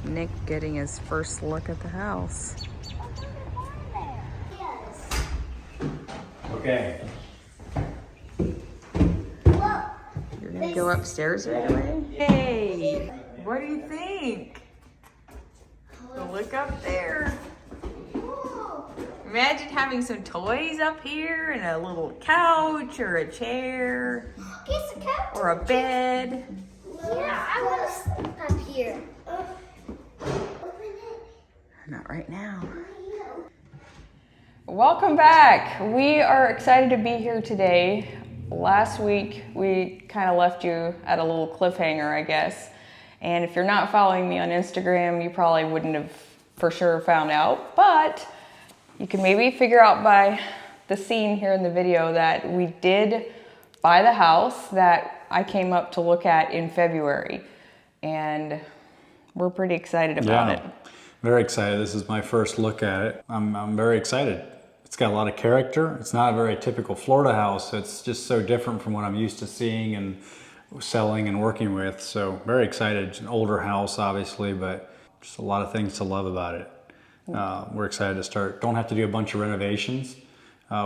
Nick getting his first look at the house. Okay. You're gonna go upstairs right away? Hey, what do you think? Look up there. Imagine having some toys up here and a little couch or a chair or a bed. Yeah, I want to sleep up here. Not right now. Welcome back. We are excited to be here today. Last week, we kind of left you at a little cliffhanger, I guess. And if you're not following me on Instagram, you probably wouldn't have for sure found out. But you can maybe figure out by the scene here in the video that we did buy the house that I came up to look at in February. And we're pretty excited about it. Very excited. This is my first look at it. I'm very excited. It's got a lot of character. It's not a very typical Florida house. It's just so different from what I'm used to seeing and selling and working with. So very excited. It's an older house, obviously, but just a lot of things to love about it. We're excited to start. Don't have to do a bunch of renovations,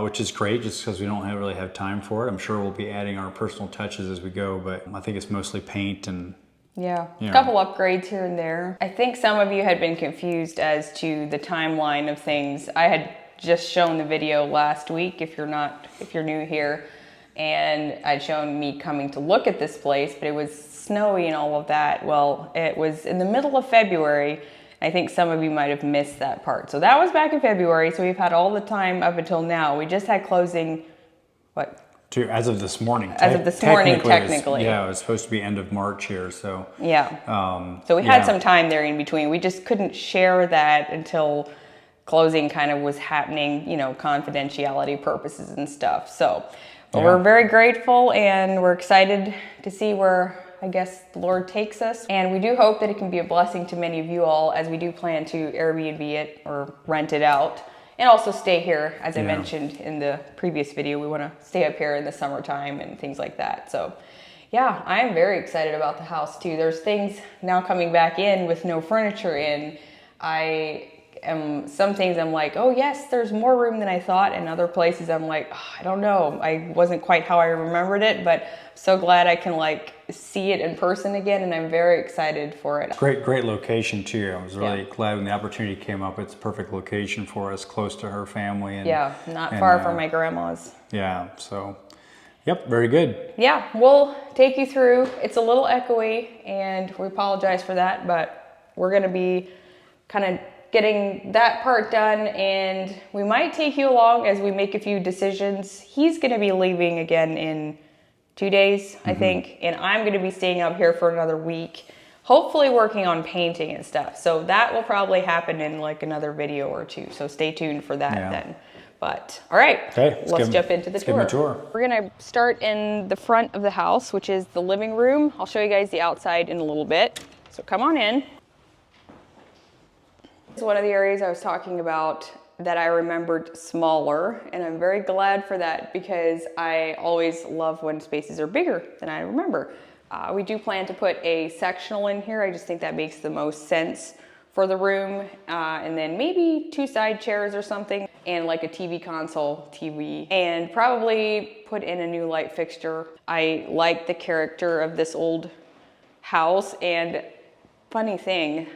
which is great just because we don't really have time for it. I'm sure we'll be adding our personal touches as we go, but I think it's mostly paint and a couple upgrades here and there. I think some of you had been confused as to the timeline of things. I had just shown the video last week if you're new here, and I'd shown me coming to look at this place, but it was snowy and all of that. Well, it was in the middle of February. I think some of you might have missed that part. So that was back in February, so we've had all the time up until now. We just had closing, as of this morning. As of this morning, technically. It was supposed to be end of March here, so. Yeah. So we had some time there in between. We just couldn't share that until closing kind of was happening, confidentiality purposes and stuff. So we're very grateful and we're excited to see where, I guess, the Lord takes us. And we do hope that it can be a blessing to many of you all, as we do plan to Airbnb it or rent it out. And also stay here, as I mentioned in the previous video. We want to stay up here in the summertime and things like that. So yeah, I am very excited about the house too. There's things now coming back in with no furniture in. Some things I'm like, oh yes, there's more room than I thought. And other places I'm like, oh, I don't know. I wasn't quite how I remembered it, but I'm so glad I can see it in person again. And I'm very excited for it. Great location too. I was really glad when the opportunity came up. It's a perfect location for us, close to her family. And, not far from my grandma's. Yeah, so, very good. Yeah, we'll take you through. It's a little echoey and we apologize for that, but we're gonna be kind of getting that part done, and we might take you along as we make a few decisions. He's going to be leaving again in 2 days, I think, and I'm going to be staying up here for another week, hopefully working on painting and stuff. So that will probably happen in another video or two, so stay tuned for that then. But all right, let's jump into the tour. We're going to start in the front of the house, which is the living room. I'll show you guys the outside in a little bit, so come on in. It's one of the areas I was talking about that I remembered smaller, and I'm very glad for that because I always love when spaces are bigger than I remember. We do plan to put a sectional in here. I just think that makes the most sense for the room, and then maybe 2 side chairs or something, and a TV console, and probably put in a new light fixture. I like the character of this old house, and funny thing,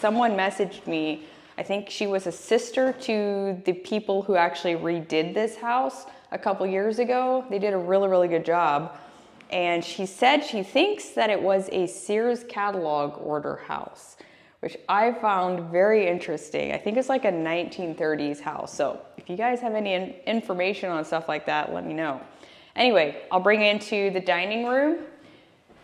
someone messaged me, I think she was a sister to the people who actually redid this house a couple years ago. They did a really, really good job. And she said she thinks that it was a Sears catalog order house, which I found very interesting. I think it's like a 1930s house. So if you guys have any information on stuff like that, let me know. Anyway, I'll bring you into the dining room.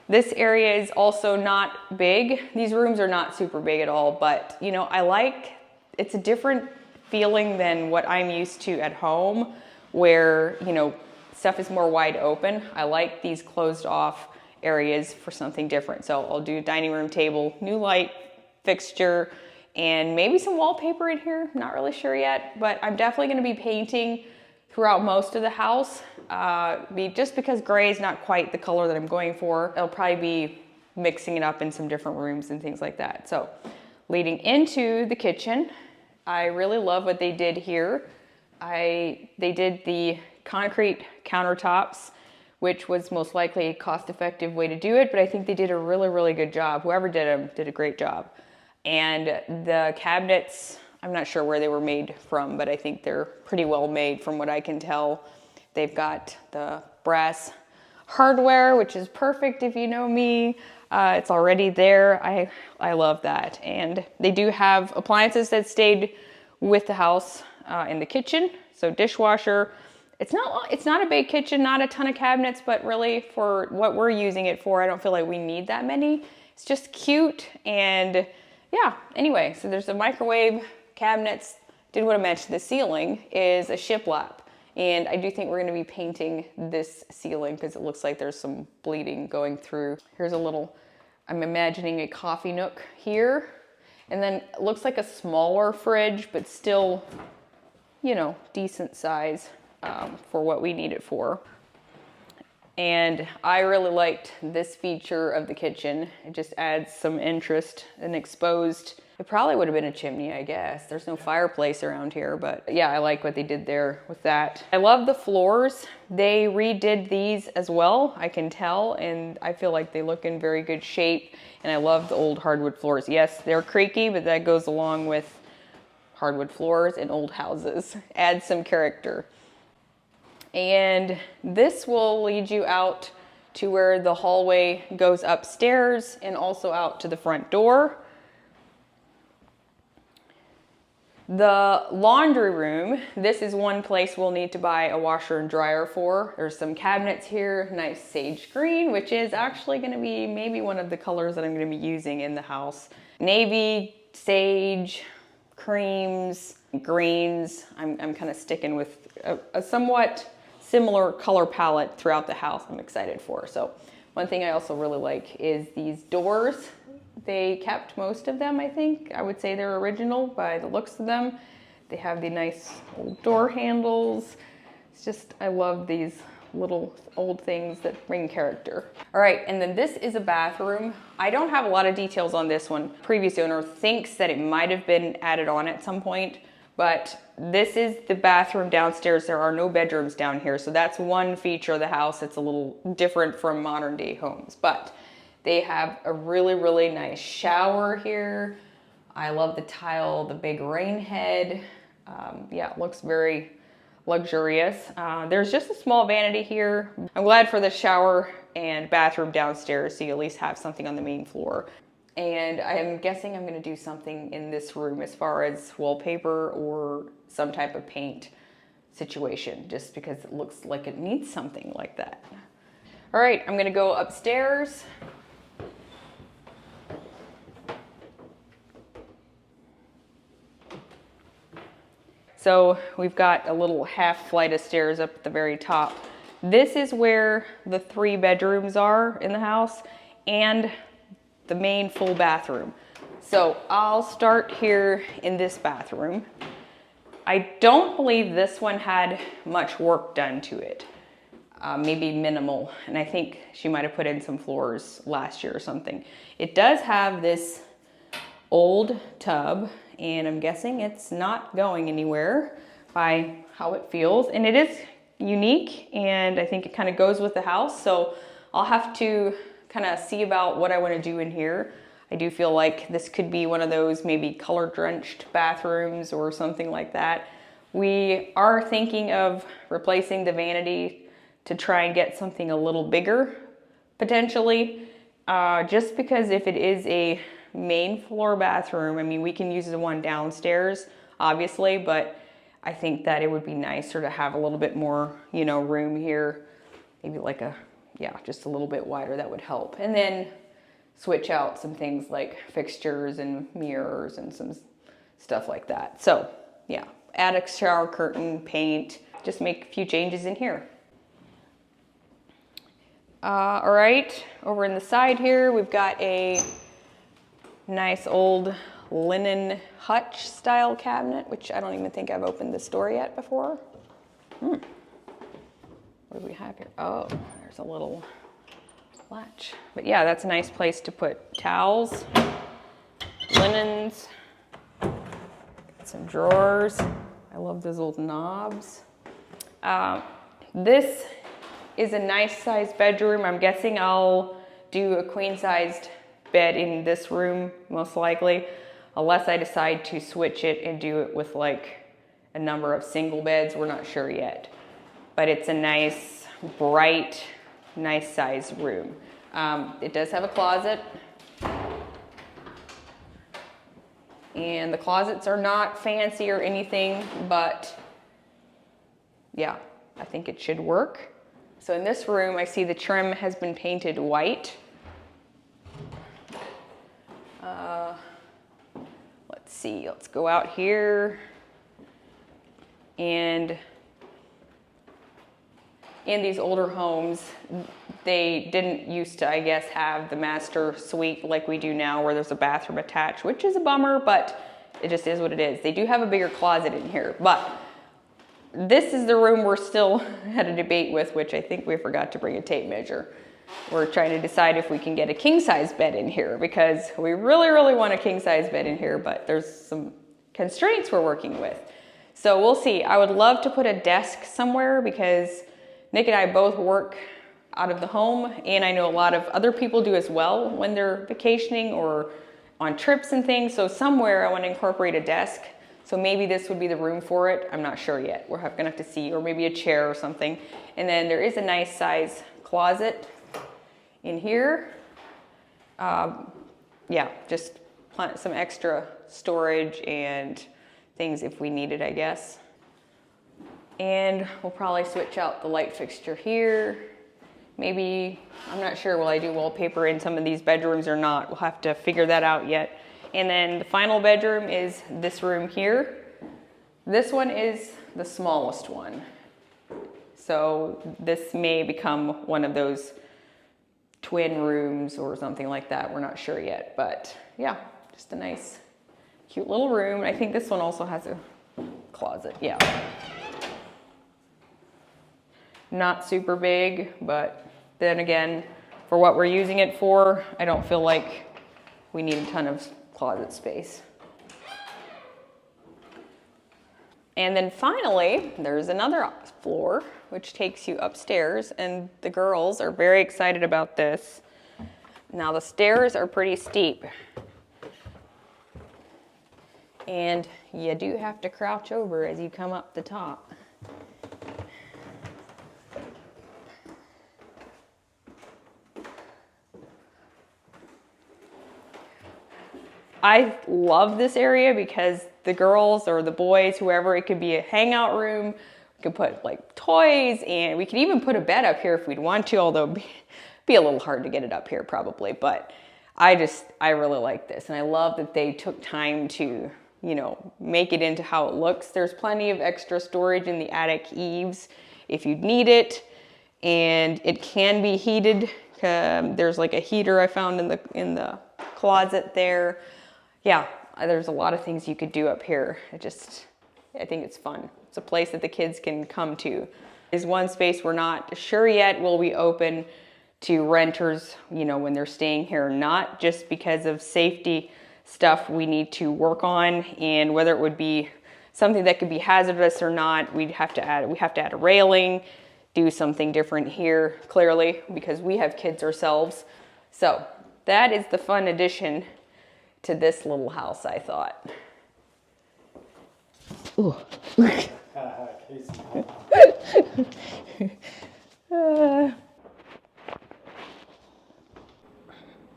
This area is also not big. These rooms are not super big at all, but it's a different feeling than what I'm used to at home, where, stuff is more wide open. I like these closed off areas for something different. So I'll do dining room table, new light fixture, and maybe some wallpaper in here. Not really sure yet, but I'm definitely gonna be painting throughout most of the house. Just because gray is not quite the color that I'm going for. It'll probably be mixing it up in some different rooms and things like that. So leading into the kitchen, I really love what they did here. They did the concrete countertops, which was most likely a cost-effective way to do it, but I think they did a really, really good job. Whoever did them did a great job. And the cabinets, I'm not sure where they were made from, but I think they're pretty well made from what I can tell. They've got the brass hardware, which is perfect if you know me. It's already there. I love that. And they do have appliances that stayed with the house in the kitchen. So dishwasher. It's not a big kitchen, not a ton of cabinets, but really for what we're using it for, I don't feel like we need that many. It's just cute. And yeah, anyway, so there's a microwave, cabinets. Did what I mentioned. The ceiling is a shiplap. And I do think we're going to be painting this ceiling because it looks like there's some bleeding going through. Here's a little, I'm imagining a coffee nook here. And then it looks like a smaller fridge, but still, you know, decent size for what we need it for. And I really liked this feature of the kitchen. It just adds some interest and exposed. It probably would have been a chimney, I guess. There's no fireplace around here, but yeah, I like what they did there with that. I love the floors. They redid these as well, I can tell, and I feel like they look in very good shape. And I love the old hardwood floors. Yes, they're creaky, but that goes along with hardwood floors in old houses. Adds some character. And this will lead you out to where the hallway goes upstairs and also out to the front door. The laundry room, this is one place we'll need to buy a washer and dryer for. There's some cabinets here, nice sage green, which is actually going to be maybe one of the colors that I'm going to be using in the house. Navy, sage, creams, greens. I'm kind of sticking with a somewhat similar color palette throughout the house. I'm excited for. So one thing I also really like is these doors. They kept most of them, I think. I would say they're original by the looks of them. They have the nice old door handles. It's just, I love these little old things that bring character. All right, and then this is a bathroom. I don't have a lot of details on this one. Previous owner thinks that it might have been added on at some point, but this is the bathroom downstairs. There are no bedrooms down here, so that's one feature of the house that's a little different from modern day homes. But they have a really, really nice shower here. I love the tile, the big rain head. Yeah, it looks very luxurious. There's just a small vanity here. I'm glad for the shower and bathroom downstairs, so you at least have something on the main floor. And I'm guessing I'm gonna do something in this room as far as wallpaper or some type of paint situation, just because it looks like it needs something like that. All right, I'm gonna go upstairs. So we've got a little half flight of stairs up at the very top. This is where the 3 bedrooms are in the house and the main full bathroom. So I'll start here in this bathroom. I don't believe this one had much work done to it. Maybe minimal. And I think she might have put in some floors last year or something. It does have this old tub, and I'm guessing it's not going anywhere by how it feels. And it is unique, and I think it kind of goes with the house. So I'll have to kind of see about what I want to do in here. I do feel like this could be one of those maybe color drenched bathrooms or something like that. We are thinking of replacing the vanity to try and get something a little bigger potentially, just because if it is a main floor bathroom, I mean, we can use the one downstairs obviously, but I think that it would be nicer to have a little bit more, you know, room here, maybe like a, yeah, just a little bit wider. That would help. And then switch out some things like fixtures and mirrors and some stuff like that. So yeah, add a shower curtain, paint, just make a few changes in here. All right, over in the side here, we've got a nice old linen hutch style cabinet, which I don't even think I've opened this door yet before. What do we have here? Oh, there's a little latch. But yeah, that's a nice place to put towels, linens, some drawers. I love those old knobs. This is a nice sized bedroom. I'm guessing I'll do a queen sized bed in this room, most likely, unless I decide to switch it and do it with like a number of single beds. We're not sure yet. But it's a nice, bright, nice sized room. It does have a closet. And the closets are not fancy or anything, but yeah, I think it should work. So in this room, I see the trim has been painted white. Let's see, let's go out here. And in these older homes, they didn't used to, I guess, have the master suite like we do now where there's a bathroom attached, which is a bummer, but it just is what it is. They do have a bigger closet in here, but this is the room we're still at a debate with, which I think we forgot to bring a tape measure. We're trying to decide if we can get a king size bed in here because we really, really want a king size bed in here, but there's some constraints we're working with. So we'll see. I would love to put a desk somewhere because Nick and I both work out of the home, and I know a lot of other people do as well when they're vacationing or on trips and things. So somewhere I want to incorporate a desk. So maybe this would be the room for it. I'm not sure yet. We're gonna have to see, or maybe a chair or something. And then there is a nice size closet in here. Yeah, just some extra storage and things if we need it, I guess. And we'll probably switch out the light fixture here. Maybe, I'm not sure, will I do wallpaper in some of these bedrooms or not? We'll have to figure that out yet. And then the final bedroom is this room here. This one is the smallest one. So this may become one of those twin rooms or something like that. We're not sure yet, but yeah, just a nice, cute little room. I think this one also has a closet, yeah. Not super big, but then again, for what we're using it for, I don't feel like we need a ton of closet space. And then finally, there's another floor, which takes you upstairs, and the girls are very excited about this. Now the stairs are pretty steep, and you do have to crouch over as you come up the top. I love this area because the girls or the boys, whoever, it could be a hangout room. We could put like toys, and we could even put a bed up here if we'd want to, although it'd be a little hard to get it up here probably. But I really like this, and I love that they took time to, you know, make it into how it looks. There's plenty of extra storage in the attic eaves if you need it, and it can be heated. There's like a heater I found in the closet there. Yeah, there's a lot of things you could do up here. I think it's fun. It's a place that the kids can come to. There's one space we're not sure yet will we open to renters, you know, when they're staying here or not, just because of safety stuff we need to work on, and whether it would be something that could be hazardous or not, we have to add a railing, do something different here, clearly, because we have kids ourselves. So that is the fun addition to this little house, I thought. Ooh.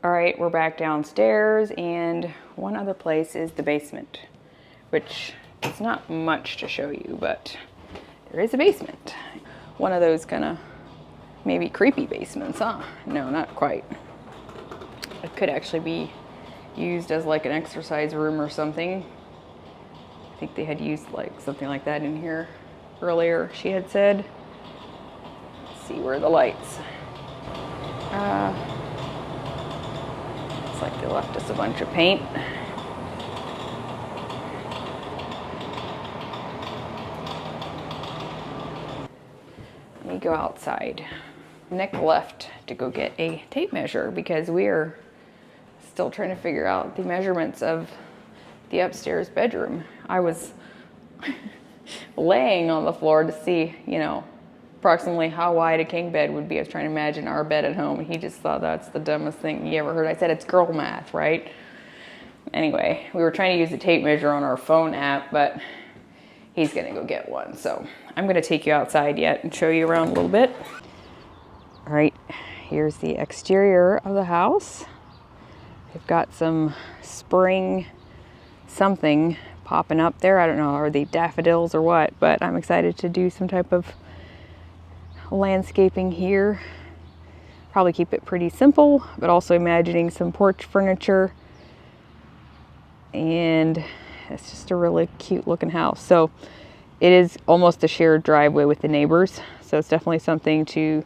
All right, we're back downstairs, and one other place is the basement, which is not much to show you, but there is a basement. One of those kind of maybe creepy basements, huh? No, not quite. It could actually be used as like an exercise room or something. I think they had used like something like that in here earlier, she had said. Let's see, where are the lights? Looks like they left us a bunch of paint. Let me go outside. Nick left to go get a tape measure because we are still trying to figure out the measurements of the upstairs bedroom. I was laying on the floor to see, you know, approximately how wide a king bed would be. I was trying to imagine our bed at home, and he just thought that's the dumbest thing he ever heard. I said, it's girl math, right? Anyway, we were trying to use the tape measure on our phone app, but he's gonna go get one. So I'm gonna take you outside yet and show you around a little bit. All right, here's the exterior of the house. They've got some spring something popping up there. I don't know, are they daffodils or what, but I'm excited to do some type of landscaping here. Probably keep it pretty simple, but also imagining some porch furniture. And it's just a really cute looking house. So it is almost a shared driveway with the neighbors. So it's definitely something to,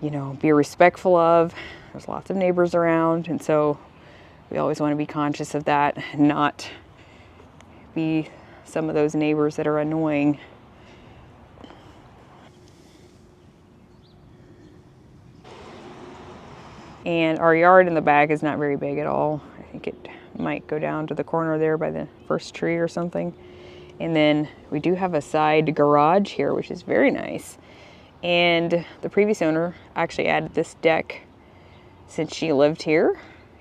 you know, be respectful of. There's lots of neighbors around. And so we always want to be conscious of that and not be some of those neighbors that are annoying. And our yard in the back is not very big at all. I think it might go down to the corner there by the first tree or something. And then we do have a side garage here, which is very nice. And the previous owner actually added this deck since she lived here.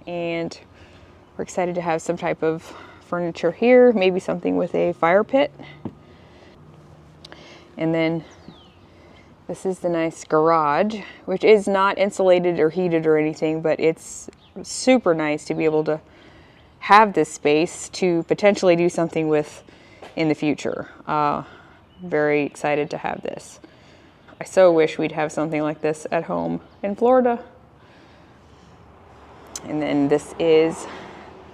And we're excited to have some type of furniture here, maybe something with a fire pit. And then this is the nice garage, which is not insulated or heated or anything, but it's super nice to be able to have this space to potentially do something with in the future. Very excited to have this. I so wish we'd have something like this at home in Florida. And then this is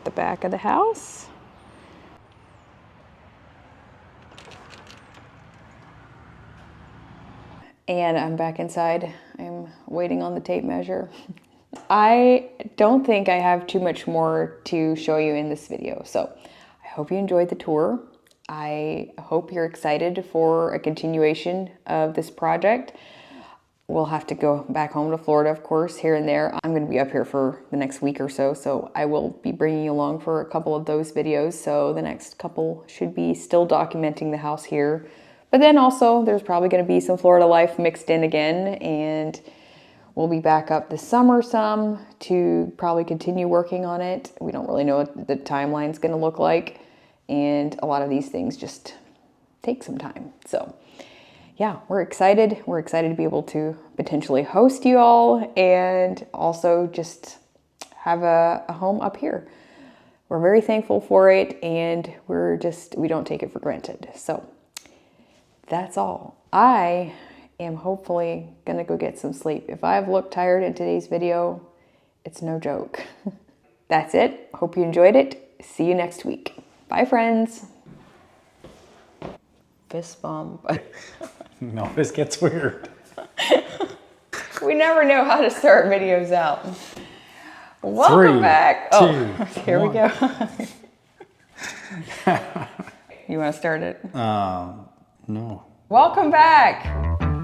the back of the house. And I'm back inside. I'm waiting on the tape measure. I don't think I have too much more to show you in this video. So I hope you enjoyed the tour. I hope you're excited for a continuation of this project. We'll have to go back home to Florida, of course, here and there. I'm going to be up here for the next week or so, so I will be bringing you along for a couple of those videos. So the next couple should be still documenting the house here. But then also there's probably going to be some Florida life mixed in again, and we'll be back up this summer some to probably continue working on it. We don't really know what the timeline's going to look like, and a lot of these things just take some time. So yeah, we're excited. We're excited to be able to potentially host you all and also just have a home up here. We're very thankful for it, and we don't take it for granted. So that's all. I am hopefully gonna go get some sleep. If I've looked tired in today's video, it's no joke. That's it. Hope you enjoyed it. See you next week. Bye, friends. Fist bump. No, this gets weird. We never know how to start videos out. Welcome back. Here we go. You want to start it? No. Welcome back.